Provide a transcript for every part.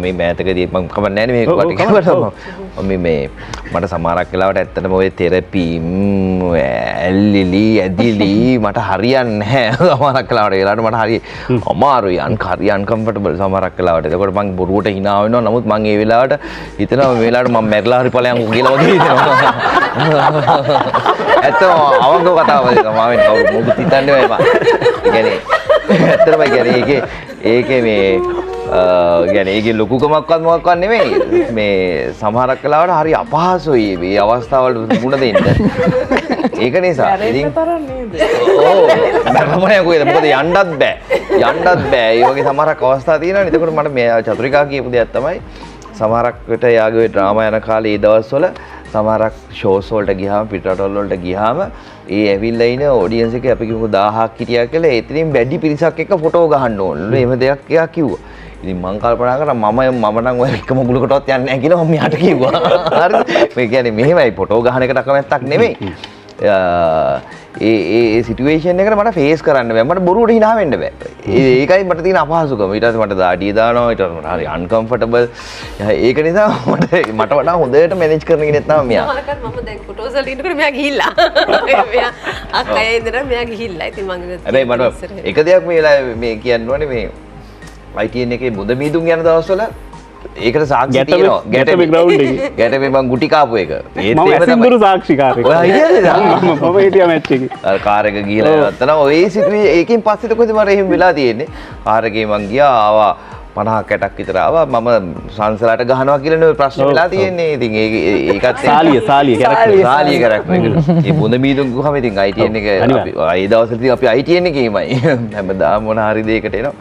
මේ මෑතකදී මම කවන්නේ නැහැ මේ වටිකවට මේ මට සමහරක් වෙලාවට ඇත්තටම ඔය තෙරපි ඇල්ලිලි ඇදිලි මට හරියන්නේ නැහැ සමහරක් වෙලාවට මට හරි අමාරුයි හරි අන්කම්ෆර්ටබල් සමහරක් වෙලාවට ඒකට මම බොරුවට hina වෙනවා නමුත් මම ඒ වෙලාවට හිතනවා මේ වෙලාවට මම මැරලා හරි ඵලයන් කියලා වගේ හිතනවා ඇත්තම අවංකව කතාව වගේ මාවෙන් කවුරු මොකද හිතන්නේ මම කියන්නේ ඇත්තටම කියන්නේ ඒකේ මේ يعني ඒකේ ලොකුකමක්වත් මොකක්වත් නෙමෙයි මේ සමහරක් වෙලාවට හරි අපහසුයි මේ අවස්ථාවවලට මුණ දෙන්න ඒක නිසා ඉතින් ඕ මම කොහෙද මොකද යන්නත් බෑ ඒ වගේ සමහරක් අවස්ථා තියෙනවානේ එතකොට මට මේ චතුරිකා කියපු දෙයක් තමයි සමහරක්කට යාගේ ඩ්‍රාමා යන කාලේ ඒ දවස්වල සමහරක් ෂෝස් වලට ගියාම පිටරටවල වලට ගියාම ඒ ඇවිල්ලා ඉන ඔඩියන්ස් එකේ අපි කිව්ව 1000ක් හිටියා කියලා එතනින් වැඩි පිරිසක් එක්ක ෆොටෝ ගහන්න ඕනලු එහෙම දෙයක් එයා කිව්වා ඉතින් මම කල්පනා කරා මම නම් ඔය එක මොගුලකටවත් යන්නේ නැහැ කියලා මම යාට කිව්වා හරිද මේ කියන්නේ මෙහෙමයි ෆොටෝ ගහන එකට අකමැත්තක් නෙමෙයි ඒ සිටුේෂන් එකට මට ෆේස් කරන්න බෑ මට බොරුවට hina වෙන්න බෑ ඒකයි මට තියෙන අපහසුකම ඊට පස්සේ මට දාඩිය දානවා ඊට පස්සේ හරි අන්කම්ෆර්ටබල් ඒක නිසා මට වඩා හොඳට මැනේජ් කරන කෙනෙක් තමයි මෙයා මම දැන් ෆොටෝස් වල ඉන්නකොට මෙයා ගිහිල්ලා මෙයා අක්කයි ඉඳලා මෙයා ගිහිල්ලා ඉතින් මම හැබැයි මට එක දෙයක් මේ කියන්න ඕනේ මේ ITN එකේ මුද මීදුම් යන දවස්වල ඒකට සාක්ෂි තියෙනවා ගැටමේ ග්‍රවුන්ඩ් එකේ ගැටමේ මං ගුටි කාපු එක ඒත් මම ඇසින්දුරු සාක්ෂිකාරයෙක් ඔය හිටියද මම හිටියා මැච් එකේ අර කාර් එක ගිහලා යනවා ඔය සිටුවේ ඒකෙන් පස්සේ කොහෙද මට එහෙම වෙලා තියෙන්නේ කාර් එකේ මං ගියා ආවා 50ක් 60ක් විතර ආවා මම සංසලාට ගහනවා කියලා නේ ප්‍රශ්න වෙලා තියෙන්නේ ඉතින් ඒකත් සාලිය කරක් මේ බුඳ මීදුම් ගහම ඉතින් ITN එක අපි ඒ දවස්වලදී අපි ITN එකේමයි හැමදාම මොන හරි දෙයකට එනවා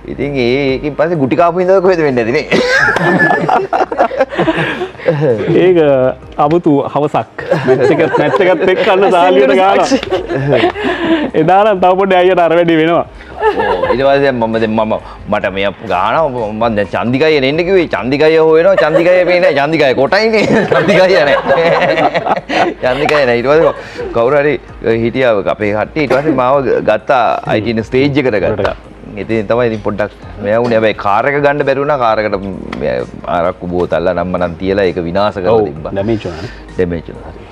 ඉතින් ඒකෙන් පස්සේ ගුටි කාපු ඉඳලා කොහෙද වෙන්නේ නැති නේ ඒක අමුතු හවසක් මැච් එකත් එක්ක අන්න සාලියට ගානවා එදා නම් තව පොඩ්ඩක් අයියට අර වැඩි වෙනවා ඊට පස්සේ මට මේ ගානවා මම දැන් චන්දිකය එන්න කිව්වේ චන්දිකය හොයනවා චන්දිකය පේන්නේ චන්දිකය කොටයිනේ චන්දිකය නැහැ චන්දිකය නැහැ ඊට පස්සේ කවුරු හරි හිටියා අපේ කට්ටිය ඊට පස්සේ මාව ගත්තා ITN ස්ටේජ් එකට ගත්තා ඉතින් තමයි ඉතින් පොඩ්ඩක් මෙයා උනේ හැබැයි කාර් එක ගන්න බැරි වුණා කාර් එකට ආරක්කු බෝතල්ලා නම් මනම් තියලා ඒක විනාශ කරලා තිබ්බා ඩැමේජ් වුණා ඩැමේජ් වුණා